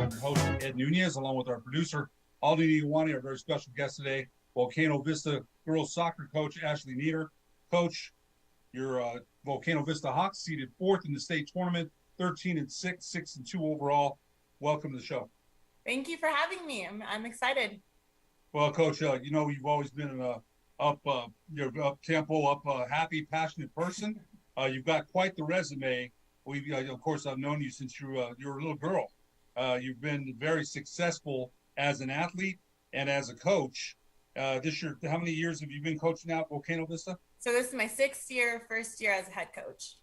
I'm your host, Ed Nunez, along with our producer, Aldi Iwani, our very special guest today, Volcano Vista girls soccer coach, Ashley Nieder. Coach, your Volcano Vista Hawks seeded fourth in the state tournament, 13-6, 6-2 overall. Welcome to the show. Thank you for having me. I'm excited. Well, Coach, you've always been an up-tempo, happy, passionate person. You've got quite the resume. Of course, I've known you since you were a little girl. You've been very successful as an athlete and as a coach. This year, how many years have you been coaching out Volcano Vista? So this is my first year as a head coach.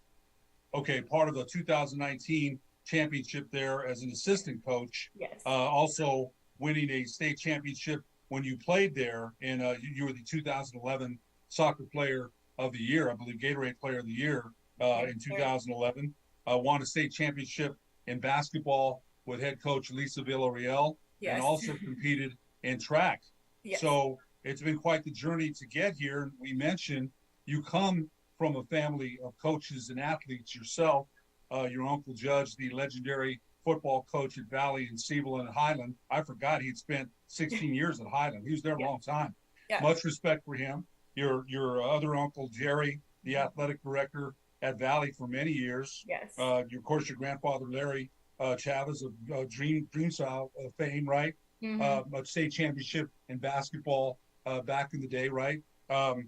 Okay, part of the 2019 championship there as an assistant coach. Yes. Also winning a state championship when you played there, and you were the 2011 Soccer Player of the Year, I believe Gatorade Player of the Year in 2011. Won a state championship in basketball with head coach Lisa Villarreal, yes. And also competed in track. Yes. So it's been quite the journey to get here. We mentioned you come from a family of coaches and athletes yourself. Your Uncle Judge, the legendary football coach at Valley and Siebel and Highland. I forgot he'd spent 16 years at Highland. He was there a long time. Yeah. Much respect for him. Your other uncle, Jerry, the athletic director at Valley for many years. Yes. Of course, your grandfather, Larry Chavez of Dream Style fame, right? Mm-hmm. A state championship in basketball back in the day, right?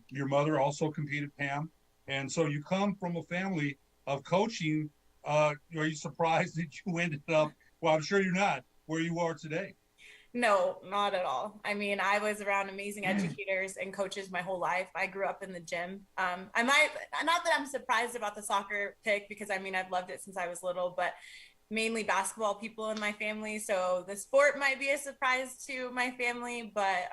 Your mother also competed, Pam. And so you come from a family of coaching. Are you surprised that you ended up, well, I'm sure you're not, where you are today? No, not at all. I mean, I was around amazing educators and coaches my whole life. I grew up in the gym. Not that I'm surprised about the soccer pick, because I mean, I've loved it since I was little, but mainly basketball people in my family. So the sport might be a surprise to my family, but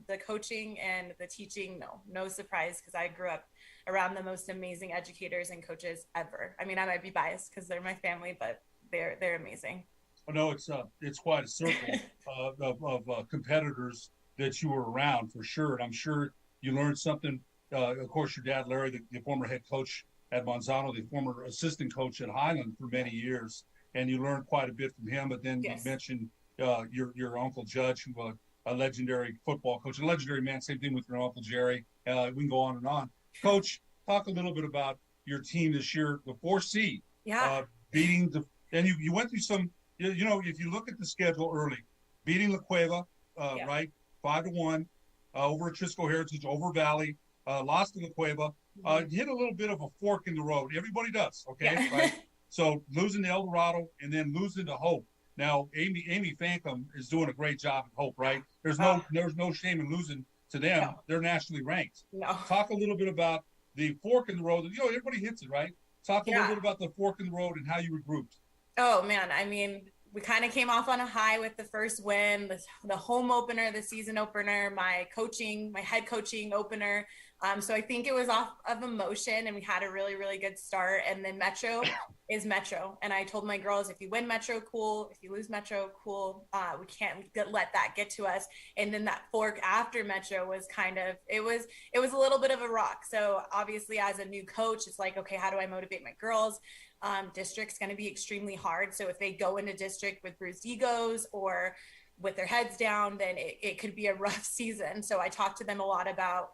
the coaching and the teaching, no surprise, because I grew up around the most amazing educators and coaches ever. I mean, I might be biased because they're my family, but they're amazing. Oh, no, it's quite a circle of competitors that you were around for sure. And I'm sure you learned something. Of course, your dad, Larry, the former head coach at Monsanto, the former assistant coach at Highland for many years, and you learned quite a bit from him. But then yes. You mentioned your Uncle Judge, who was a legendary football coach, a legendary man. Same thing with your Uncle Jerry. We can go on and on. Coach, talk a little bit about your team this year, the 4C. Yeah. Beating the – and you went through some – you know, if you look at the schedule early, beating La Cueva, right, 5-1, over at Trisco Heritage, over Valley, lost to La Cueva, hit a little bit of a fork in the road. Everybody does, okay? Yeah. Right? So losing to El Dorado and then losing to Hope. Now, Amy Fankum is doing a great job at Hope, right? There's no shame in losing to them. No. They're nationally ranked. No. Talk a little bit about the fork in the road. You know, everybody hits it, right? Talk a little bit about the fork in the road and how you regrouped. Oh, man. I mean, we kind of came off on a high with the first win, the home opener, the season opener, my head coaching opener. So I think it was off of emotion, and we had a really, really good start. And then Metro is Metro. And I told my girls, if you win Metro, cool. If you lose Metro, cool. We can't let that get to us. And then that fork after Metro was it was a little bit of a rock. So obviously as a new coach, it's like, okay, how do I motivate my girls? District's going to be extremely hard. So if they go into district with bruised egos or with their heads down, then it could be a rough season. So I talked to them a lot about,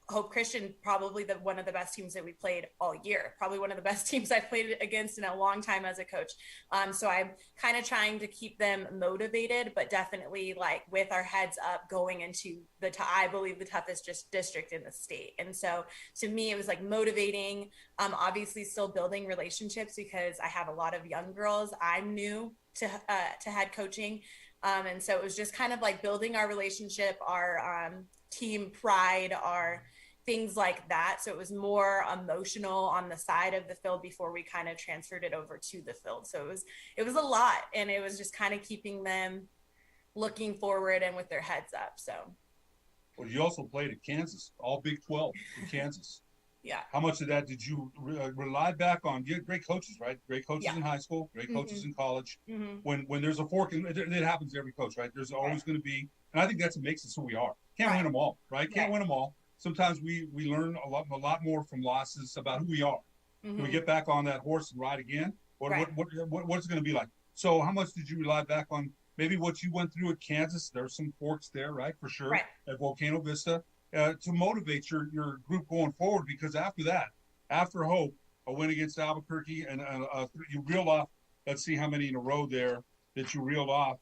Hope Christian, probably one of the best teams that we played all year, probably one of the best teams I've played against in a long time as a coach. So I'm kind of trying to keep them motivated, but definitely like with our heads up going into I believe the toughest district in the state. And so to me, it was like motivating, obviously still building relationships because I have a lot of young girls. I'm new to head coaching. And so it was just kind of like building our relationship, our team pride, our things like that. So it was more emotional on the side of the field before we kind of transferred it over to the field. So it was a lot, and it was just kind of keeping them looking forward and with their heads up. So. Well, you also played at Kansas, all Big 12 in Kansas. Yeah. How much of that did you rely back on? You had great coaches, right? Great coaches in high school, great coaches in college. Mm-hmm. When there's a fork, it happens to every coach, right? There's always going to be, and I think that's what makes us who we are. Can't win them all, right? Can't win them all. Sometimes we learn a lot more from losses about who we are. Mm-hmm. Can we get back on that horse and ride again? What's it going to be like? So how much did you rely back on maybe what you went through at Kansas? There's some forks there, right, for sure, Right. at Volcano Vista, to motivate your group going forward. Because after that, after Hope, a win against Albuquerque, and you reeled off. Let's see how many in a row there that you reeled off.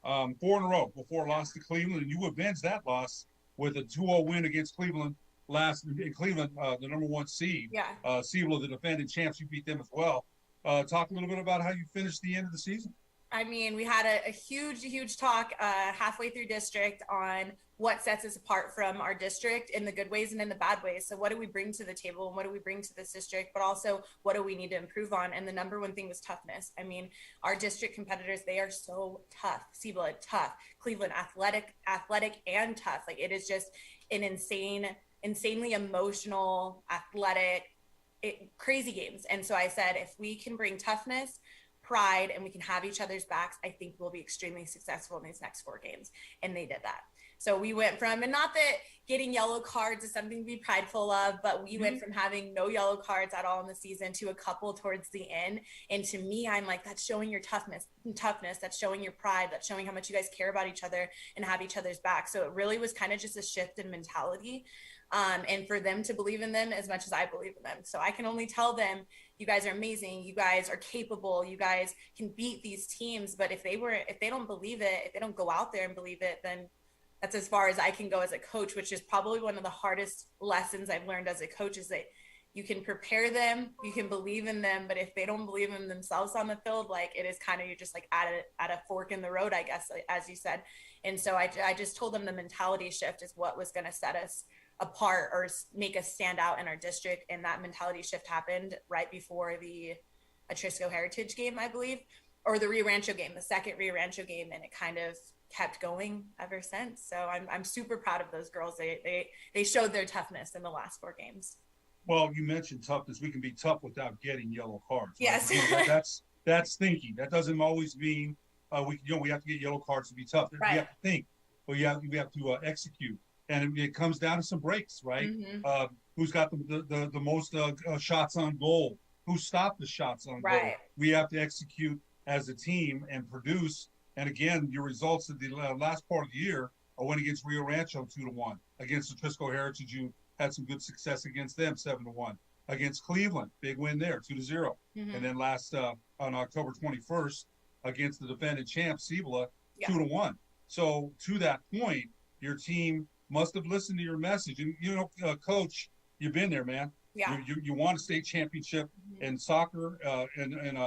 4 in a row before a loss to Cleveland, and you avenged that loss with a 2-0 win against Cleveland last in Cleveland, the number 1 seed. Yeah. Seattle, the defending champs, you beat them as well. Talk a little bit about how you finished the end of the season. I mean, we had a huge talk halfway through district on what sets us apart from our district in the good ways and in the bad ways. So what do we bring to the table and what do we bring to this district, but also what do we need to improve on? And the number one thing was toughness. I mean, our district competitors, they are so tough. Cibola, tough. Cleveland, athletic and tough. Like, it is just an insanely emotional, athletic, crazy games. And so I said, if we can bring toughness, pride, and we can have each other's backs, I think we'll be extremely successful in these next 4 games. And they did that. So we went from, and not that getting yellow cards is something to be prideful of, but we went from having no yellow cards at all in the season to a couple towards the end. And to me, I'm like, that's showing your toughness, that's showing your pride, that's showing how much you guys care about each other and have each other's back. So it really was kind of just a shift in mentality. And for them to believe in them as much as I believe in them. So I can only tell them, you guys are amazing. You guys are capable. You guys can beat these teams. But if they don't believe it, if they don't go out there and believe it, then that's as far as I can go as a coach, which is probably one of the hardest lessons I've learned as a coach, is that you can prepare them, you can believe in them, but if they don't believe in themselves on the field, like, it is kind of, you're just like at a fork in the road, I guess, as you said. And so I just told them the mentality shift is what was going to set us apart or make us stand out in our district. And that mentality shift happened right before the Atrisco Heritage game, I believe, or the Rio Rancho game, the second Rio Rancho game. And it kind of kept going ever since. So I'm super proud of those girls. They showed their toughness in the last 4 games. Well, you mentioned toughness. We can be tough without getting yellow cards. Right? Yes. That's thinking. That doesn't always mean we have to get yellow cards to be tough. Right. We have to think, but we have to execute. And it comes down to some breaks, right? Mm-hmm. Who's got the most shots on goal? Who stopped the shots on goal? We have to execute as a team and produce. And again, your results at the last part of the year, a win against Rio Rancho 2-1, against the Atrisco Heritage, you had some good success against them 7-1, against Cleveland, big win there 2-0, and then last on October 21st against the defending champs Cibola 2-1. So to that point, your team must have listened to your message. And Coach, you've been there, man. Yeah. You won a state championship in soccer, and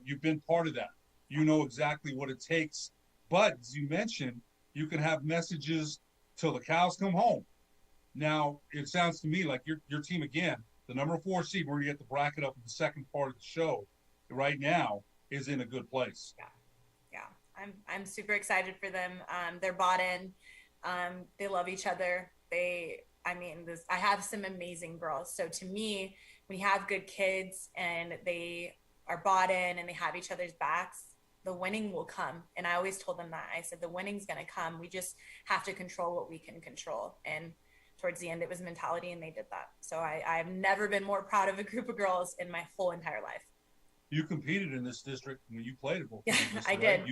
you've been part of that. You know exactly what it takes. But as you mentioned, you can have messages till the cows come home. Now, it sounds to me like your team, again, the number 4 seed, we're going to get the bracket up in the second part of the show right now, is in a good place. Yeah. I'm super excited for them. They're bought in. They love each other. I have some amazing girls. So to me, when you have good kids and they are bought in and they have each other's backs, the winning will come. And I always told them that. I said, the winning's going to come. We just have to control what we can control. And towards the end, it was mentality, and they did that. So I've never been more proud of a group of girls in my whole entire life. You competed in this district when you played at Volcano Vista, I did.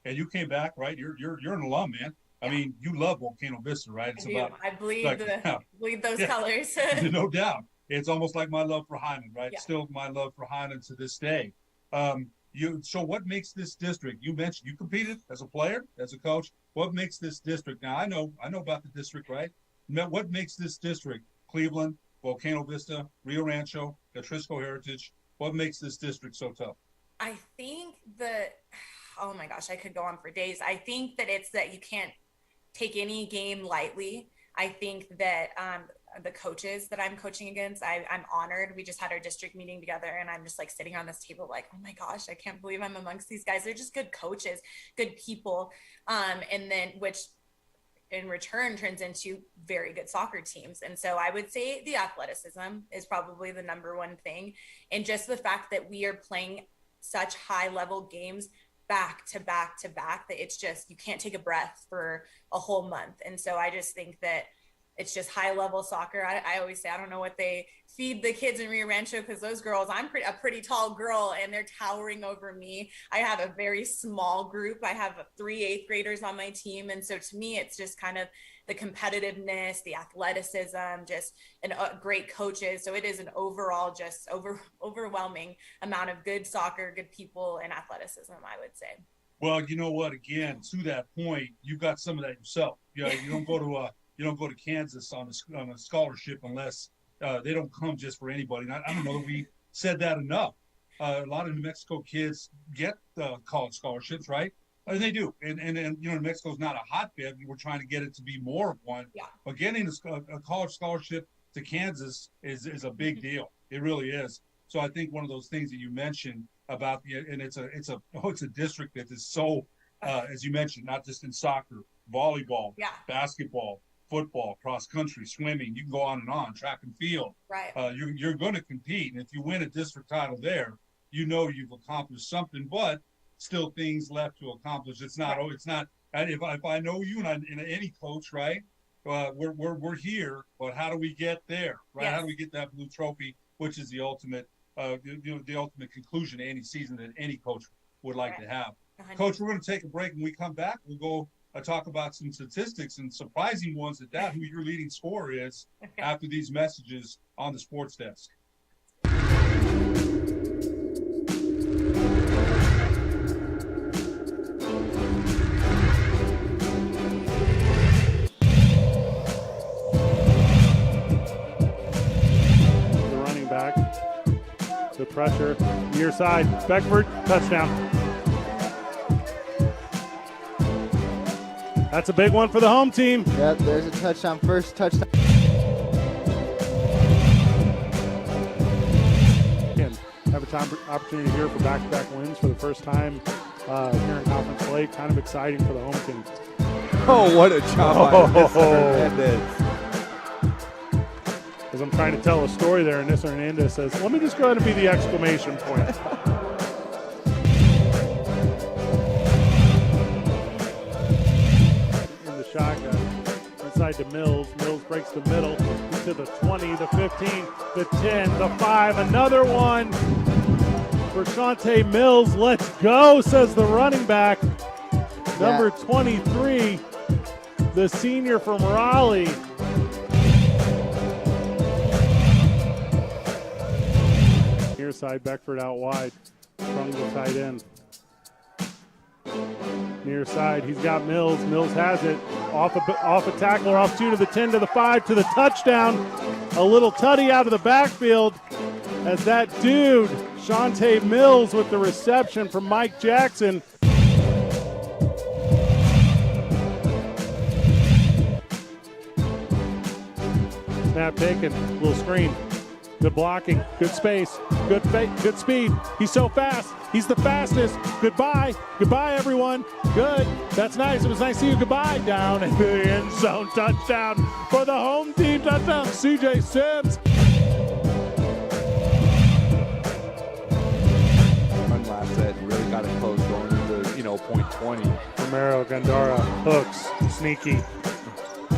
And you came back, right? You're an alum, man. I mean, you love Volcano Vista, right? I bleed those colors. No doubt. It's almost like my love for Hyman, right? Yeah. Still my love for Hyman to this day. So what makes this district, you mentioned you competed as a player, as a coach. What makes this district, now I know about the district, right? What makes this district, Cleveland, Volcano Vista, Rio Rancho, Atrisco Heritage, what makes this district so tough? I think oh my gosh, I could go on for days. I think that it's that you can't take any game lightly. I think that the coaches that I'm coaching against, I'm honored. We just had our district meeting together, and I'm just like sitting on this table like, oh my gosh, I can't believe I'm amongst these guys. They're just good coaches, good people. And then which in return turns into very good soccer teams. And so I would say the athleticism is probably the number one thing. And just the fact that we are playing such high level games back to back to back, that it's just, you can't take a breath for a whole month. And so I just think that it's just high level soccer. I always say, I don't know what they feed the kids in Rio Rancho, because those girls, I'm a pretty tall girl and they're towering over me. I have a very small group. I have 3 8th graders on my team. And so to me, it's just kind of the competitiveness, the athleticism, and great coaches. So it is an overall just overwhelming amount of good soccer, good people, and athleticism, I would say. Well, you know what? Again, to that point, you got some of that yourself. You don't go to Kansas on a scholarship unless they don't come just for anybody. And I don't know that we said that enough. A lot of New Mexico kids get college scholarships, right? And they do. And New Mexico's not a hotbed. We're trying to get it to be more of one. Yeah. But getting a college scholarship to Kansas is a big deal. It really is. So I think one of those things that you mentioned about it's a district that is so, as you mentioned, not just in soccer, volleyball, basketball, football, cross country, swimming. You can go on and on. Track and field. Right. You're going to compete, and if you win a district title there, you've accomplished something. But still, things left to accomplish. It's not. Right. It's not. If I know you and any coach, right? We're here, but how do we get there? Right? Yes. How do we get that blue trophy, which is the ultimate, the ultimate conclusion to any season that any coach would like to have. 100%. Coach, we're going to take a break. When we come back, we'll go talk about some statistics and surprising ones at that, who your leading scorer is after these messages on the sports desk. The running back, the pressure, near side, Beckford, touchdown. That's a big one for the home team. Yep, there's a touchdown, first touchdown. Again, have a opportunity here for back-to-back wins for the first time here in conference play. Kind of exciting for the home team. Oh, what a job by Hernandez. As I'm trying to tell a story there, and Mr. Hernandez says, let me just go ahead and be the exclamation point. Shotgun inside to Mills. Mills breaks the middle to the 20, the 15, the 10, the 5. Another one for Shante Mills. Let's go, says the running back. Number 23, the senior from Raleigh. Near side, Beckford out wide from the tight end. Near side, he's got Mills. Mills has it. Off a tackler, off 2 to the 10 to the 5 to the touchdown. A little tutty out of the backfield as that dude, Shante Mills, with the reception from Mike Jackson. Snap taken, little screen. Good blocking, good space, good speed. He's so fast. He's the fastest. Goodbye. Goodbye, everyone. Good. That's nice. It was nice to see you. Goodbye. Down in the end zone. Touchdown for the home team. Touchdown, CJ Sims. Run last set. Really got it close going into, point 20. Romero Gandara hooks. Sneaky.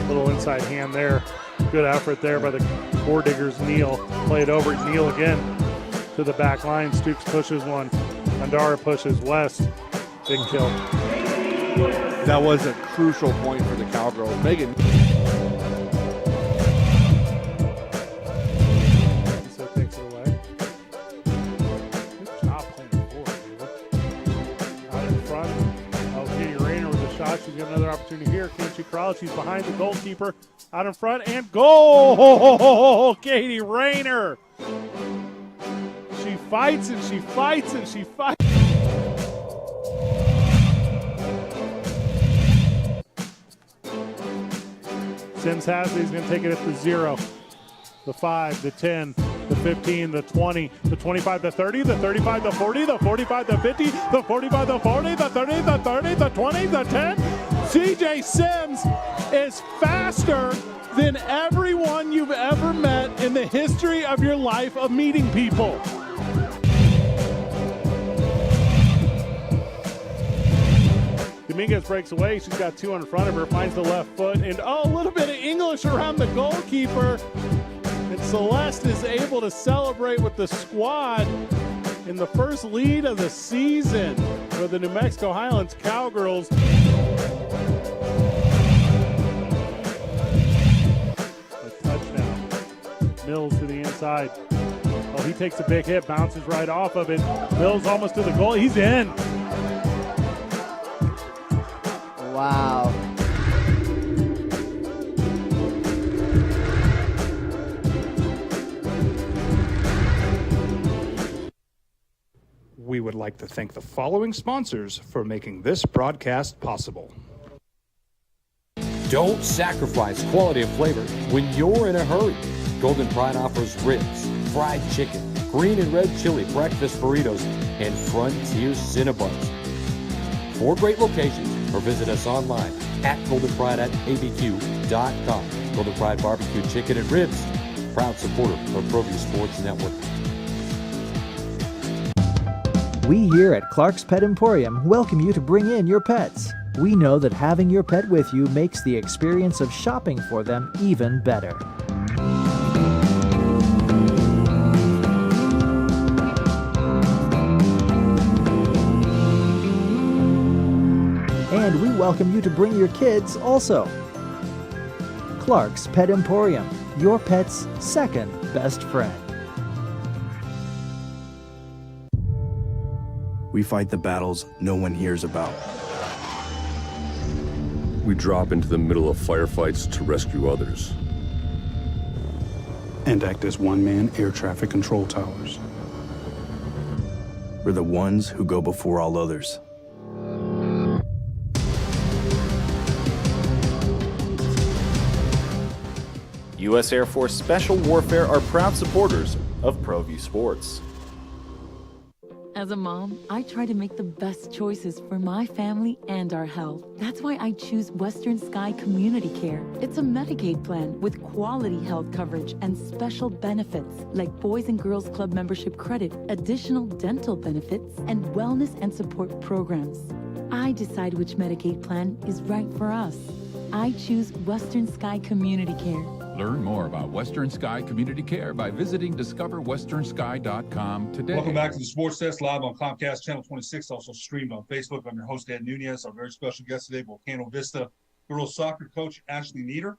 Little inside hand there. Good effort there by the Four Diggers. Neal played over. Neal again to the back line. Stooks pushes one. Andara pushes West. Big kill. That was a crucial point for the Cowgirls. Megan. So takes it away. Good job playing forward, David. Out in front. Oh, Katie Rayner with a shot. She's got another opportunity here. Can she crawl? She's behind the goalkeeper. Out in front and goal! Katie Rayner. She fights and she fights and she fights. Sims has it. He's going to take it at the 0, the 5, the 10, the 15, the 20, the 25, the 30, the 35, the 40, the 45, the 50, the 45, the 40, the 30, the 30, the 20, the 10. CJ Sims is faster than everyone you've ever met in the history of your life of meeting people. Dominguez breaks away. She's got 2 in front of her, finds the left foot, and a little bit of English around the goalkeeper. And Celeste is able to celebrate with the squad in the first lead of the season for the New Mexico Highlands Cowgirls. A touchdown. Mills to the inside. Oh, he takes a big hit, bounces right off of it. Mills almost to the goal. He's in. Wow. We would like to thank the following sponsors for making this broadcast possible. Don't sacrifice quality of flavor when you're in a hurry. Golden Pride offers ribs, fried chicken, green and red chili breakfast burritos, and Frontier Cinnabons. 4 great locations, or visit us online at goldenpride@abq.com. Golden Pride Barbecue Chicken and Ribs, proud supporter of ProView Sports Network. We here at Clark's Pet Emporium welcome you to bring in your pets. We know that having your pet with you makes the experience of shopping for them even better. And we welcome you to bring your kids also. Clark's Pet Emporium, your pet's second best friend. We fight the battles no one hears about. We drop into the middle of firefights to rescue others. And act as one-man air traffic control towers. We're the ones who go before all others. U.S. Air Force Special Warfare are proud supporters of ProView Sports. As a mom, I try to make the best choices for my family and our health. That's why I choose Western Sky Community Care. It's a Medicaid plan with quality health coverage and special benefits like Boys and Girls Club membership credit, additional dental benefits, and wellness and support programs. I decide which Medicaid plan is right for us. I choose Western Sky Community Care. Learn more about Western Sky Community Care by visiting discoverwesternsky.com today. Welcome back to the Sports Desk, live on Comcast Channel 26, also streamed on Facebook. I'm your host, Ed Nunez. Our very special guest today, Volcano Vista girls soccer coach Ashley Nieder.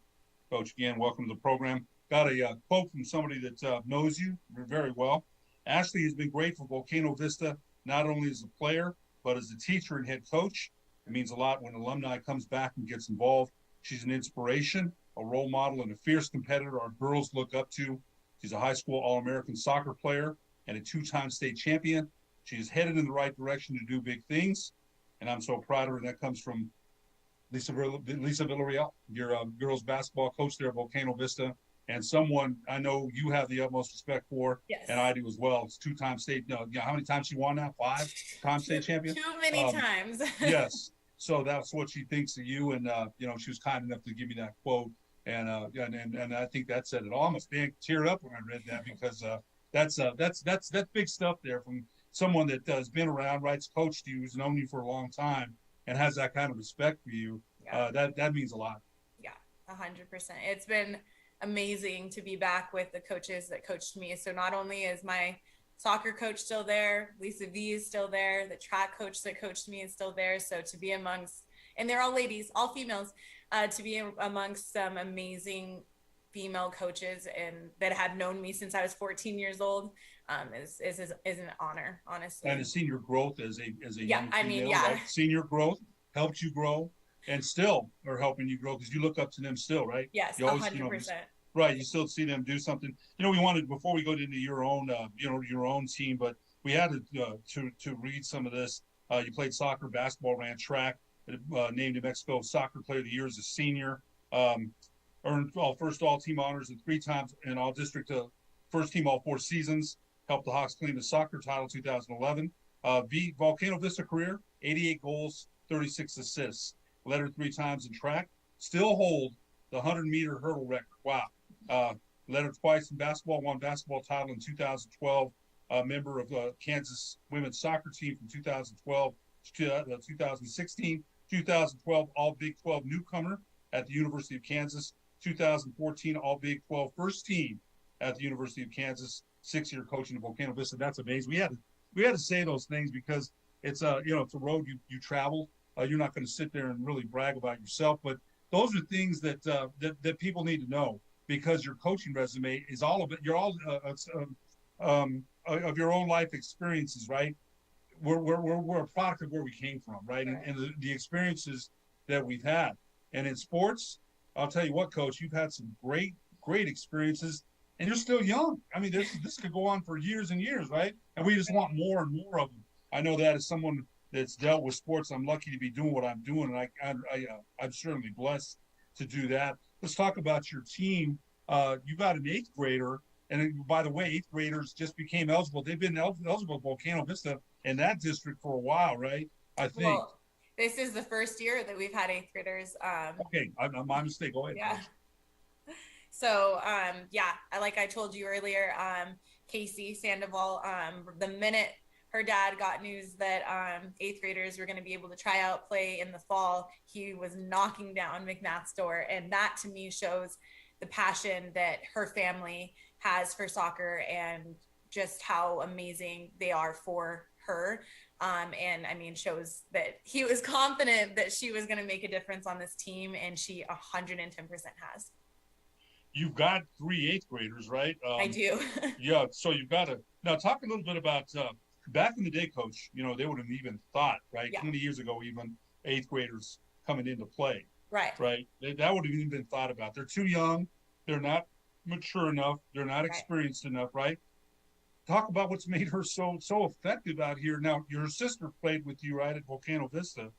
Coach, again, welcome to the program. Got a quote from somebody that knows you very well. Ashley has been great for Volcano Vista, not only as a player, but as a teacher and head coach. It means a lot when alumni comes back and gets involved. She's an inspiration, a role model, and a fierce competitor our girls look up to. She's a high school All-American soccer player and a 2-time state champion. She is headed in the right direction to do big things, and I'm so proud of her. And that comes from Lisa Villarreal, your girls basketball coach there at Volcano Vista, and someone I know you have the utmost respect for, yes, and I do as well. It's 2-time state. How many times she won now? 5-time state champion? Too many times. Yes. So that's what she thinks of you, and she was kind enough to give me that quote, and I think that said it all. I almost teared up when I read that because that's big stuff there from someone that has been around, writes, coached you, who's known you for a long time, and has that kind of respect for you. Yeah. That means a lot. Yeah, 100%. It's been amazing to be back with the coaches that coached me. So not only is my soccer coach still there, Lisa V is still there, the track coach that coached me is still there. So to be amongst, and they're all ladies, all females, to be amongst some amazing female coaches and that have known me since I was 14 years old is an honor, honestly. And to see your growth as a young female, right? Seeing your growth helped you grow, and still are helping you grow because you look up to them still, right? Yes, you always, 100%. Right, you still see them do something. We wanted, before we go into your own, your own team, but we had to read some of this. You played soccer, basketball, ran track, named New Mexico Soccer Player of the Year as a senior, earned first all-team honors and 3 times in all-district first team all 4 seasons, helped the Hawks claim the soccer title 2011. Volcano Vista career, 88 goals, 36 assists, led her 3 times in track, still hold the 100-meter hurdle record. Wow. Led her twice in basketball, won basketball title in 2012, member of the Kansas women's soccer team from 2012 to 2016, 2012 All Big 12 newcomer at the University of Kansas, 2014 All Big 12 first team at the University of Kansas, 6-year coaching at Volcano Vista. That's amazing. We had to say those things because it's it's a road you travel. You're not going to sit there and really brag about yourself, but those are things that that people need to know, because your coaching resume is all of it. You're all of your own life experiences, right? We're a product of where we came from, right? And the experiences that we've had. And in sports, I'll tell you what, Coach, you've had some great experiences, and you're still young. I mean, this could go on for years and years, right? And we just want more and more of them. I know that as someone that's dealt with sports, I'm lucky to be doing what I'm doing, and I'm certainly blessed to do that. Let's talk about your team. You got an 8th grader, and by the way, 8th graders just became eligible. They've been eligible at Volcano Vista in that district for a while, right? I think. Well, this is the first year that we've had 8th graders. Okay, my mistake. Go ahead. Yeah. So, like I told you earlier, Casey Sandoval, the minute her dad got news that 8th graders were going to be able to try out play in the fall, he was knocking down McMath's door. And that to me shows the passion that her family has for soccer and just how amazing they are for her. And I mean, shows that he was confident that she was going to make a difference on this team, and she 110% has. You've got 3 8th graders, right? I do. Yeah. So you've got to now talk a little bit about back in the day, Coach. You know, they wouldn't have even thought, right? Yeah. 20 years ago, even 8th graders coming into play. Right. Right. That would have even been thought about. They're too young. They're not mature enough. They're not experienced enough, right? Talk about what's made her so effective out here. Now, your sister played with you, right, at Volcano Vista.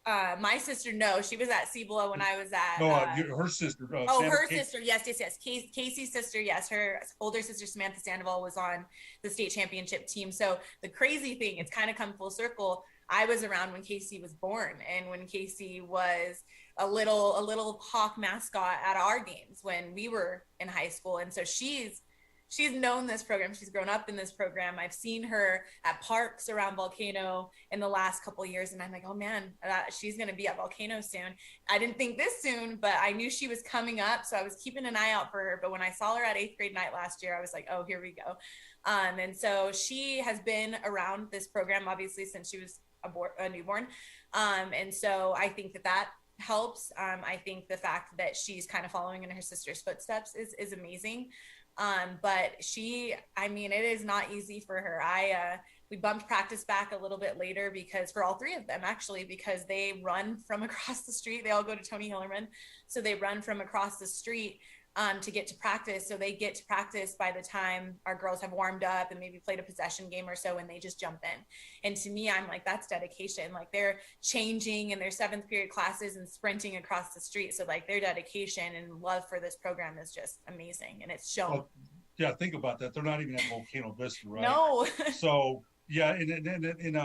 My sister, no, she was at Cibola when I was at. No, her sister. Her sister, yes. Casey's sister, yes. Her older sister, Samantha Sandoval, was on the state championship team. So the crazy thing, it's kind of come full circle. I was around when Casey was born, and when Casey was a little hawk mascot at our games when we were in high school. And so she's known this program. She's grown up in this program. I've seen her at parks around Volcano in the last couple of years. And I'm like, oh man, she's going to be at Volcano soon. I didn't think this soon, but I knew she was coming up. So I was keeping an eye out for her. But when I saw her at 8th grade night last year, I was like, oh, here we go. And so she has been around this program, obviously, since she was a newborn. And so I think that helps. I think the fact that she's kind of following in her sister's footsteps is amazing. But it is not easy for her. We bumped practice back a little bit later because for all 3 of them, actually, because they run from across the street. They all go to Tony Hillerman. So they run from across the street to get to practice. So they get to practice by the time our girls have warmed up and maybe played a possession game or so, and they just jump in. And to me, I'm like, that's dedication. Like, they're changing in their 7th period classes and sprinting across the street. So like, their dedication and love for this program is just amazing, and it's shown. Well, yeah, think about that. They're not even at Volcano Vista, right? No. So yeah, and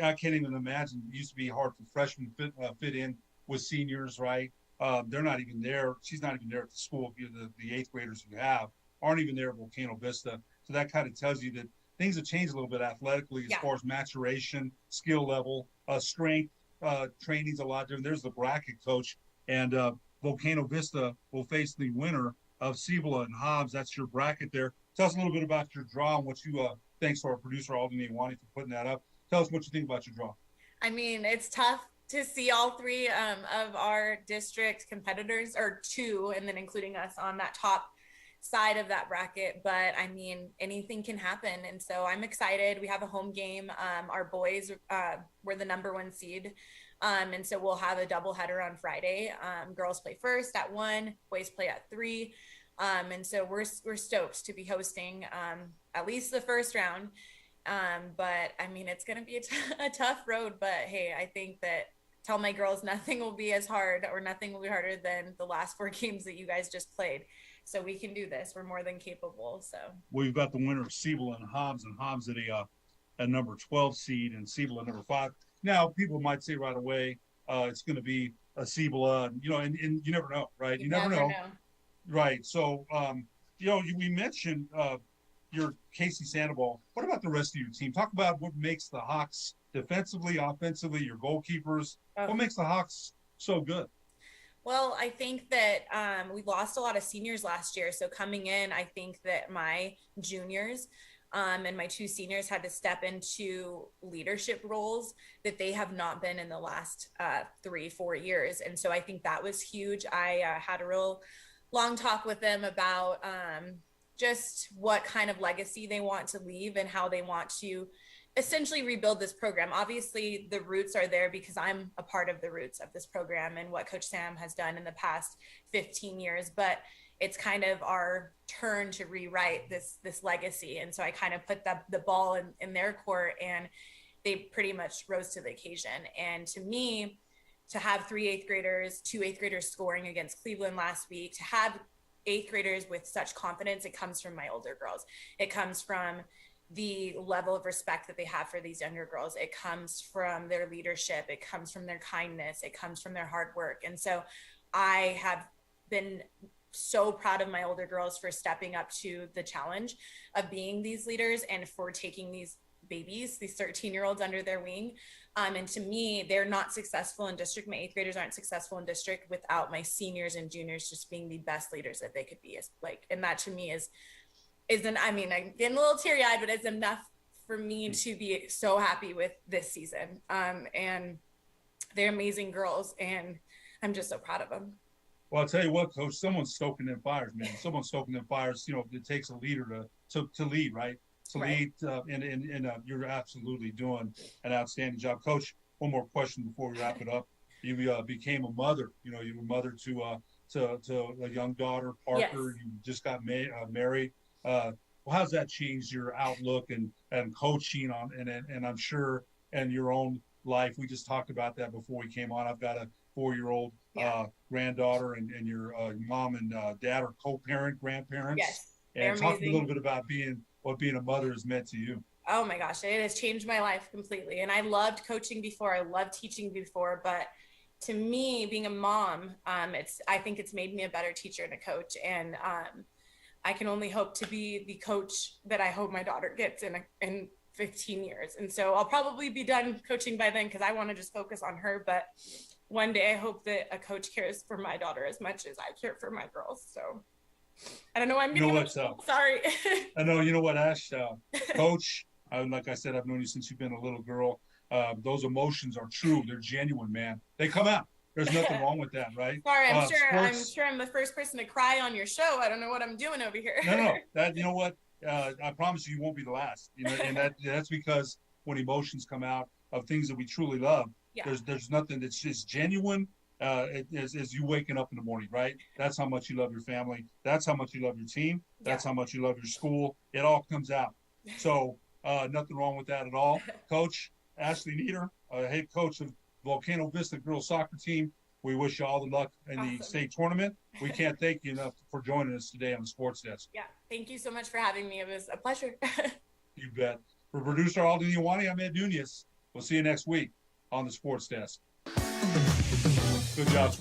I can't even imagine. It used to be hard for freshmen to fit in with seniors, right? They're not even there. She's not even there at the school. The 8th graders you have aren't even there at Volcano Vista. So that kind of tells you that things have changed a little bit athletically as far as maturation, skill level, strength, training's a lot different. There's the bracket, Coach. And Volcano Vista will face the winner of Cibola and Hobbs. That's your bracket there. Tell us a little bit about your draw and what you, thanks to our producer, Aldini Wani, for putting that up. Tell us what you think about your draw. I mean, it's tough to see all 3 of our district competitors, or 2, and then including us on that top side of that bracket. But I mean, anything can happen. And so I'm excited. We have a home game. Our boys were the #1 seed. And so we'll have a doubleheader on Friday. Girls play first at 1, boys play at 3. And so we're stoked to be hosting at least the first round. But I mean, it's going to be a tough road, but hey, I think that tell my girls nothing will be as hard, or nothing will be harder than the last 4 games that you guys just played. So we can do this. We're more than capable. So we've got the winner of Cibola and Hobbs at a number 12 seed, and Cibola number 5. Now people might say right away, it's going to be a Cibola, and you never know, right? You never know. Right. So, we mentioned you're Casey Sandoval. What about the rest of your team? Talk about what makes the Hawks defensively, offensively, your goalkeepers. What makes the Hawks so good? Well, I think that we lost a lot of seniors last year. So coming in, I think that my juniors and my 2 seniors had to step into leadership roles that they have not been in the last 3-4 years. And so I think that was huge. I had a real long talk with them about just what kind of legacy they want to leave and how they want to essentially rebuild this program. Obviously, the roots are there because I'm a part of the roots of this program and what Coach Sam has done in the past 15 years. But it's kind of our turn to rewrite this legacy. And so I kind of put the ball in their court, and they pretty much rose to the occasion. And to me, to have 3 8th graders, 2 8th graders scoring against Cleveland last week, to have 8th graders with such confidence, it comes from my older girls. It comes from the level of respect that they have for these younger girls. It comes from their leadership. It comes from their kindness. It comes from their hard work. And so I have been so proud of my older girls for stepping up to the challenge of being these leaders and for taking these babies, these 13-year-olds under their wing. And to me, they're not successful in district. My 8th graders aren't successful in district without my seniors and juniors just being the best leaders that they could be. And that to me isn't, I mean, I'm getting a little teary-eyed, but it's enough for me to be so happy with this season. And they're amazing girls, and I'm just so proud of them. Well, I'll tell you what, Coach, someone's stoking them fires, man. Someone's stoking them fires. You know, it takes a leader to lead, right? Lead, and you're absolutely doing an outstanding job. Coach, one more question before we wrap it up. You became a mother. You know, you were mother to a young daughter, Parker. Yes. You just got married. Well, how's that changed your outlook and coaching on and I'm sure in your own life? We just talked about that before we came on. I've got a 4-year-old granddaughter, and your mom and dad are co-parent grandparents. Yes, and talk a little bit about what being a mother has meant to you. Oh my gosh, it has changed my life completely. And I loved coaching before, I loved teaching before, but to me, being a mom, I think it's made me a better teacher and a coach. And I can only hope to be the coach that I hope my daughter gets in 15 years. And so I'll probably be done coaching by then because I want to just focus on her. But one day I hope that a coach cares for my daughter as much as I care for my girls. So I don't know why I'm getting sorry. I know, you know what, Ash, Coach, like I said, I've known you since you've been a little girl. Those emotions are true. They're genuine, man. They come out. There's nothing wrong with that, right? Sorry, I'm sure I'm the first person to cry on your show. I don't know what I'm doing over here. No. That, you know what? I promise you won't be the last. You know, and that's because when emotions come out of things that we truly love, there's nothing that's just genuine. As you waking up in the morning, right? That's how much you love your family. That's how much you love your team. That's how much you love your school. It all comes out. So nothing wrong with that at all. Coach Ashley Nieder, head coach of Volcano Vista girls soccer team. We wish you all the luck in the state tournament. We can't thank you enough for joining us today on the Sports Desk. Yeah, thank you so much for having me. It was a pleasure. You bet. For producer Alden Iwani, I'm Ed Nunez. We'll see you next week on the Sports Desk. Good job.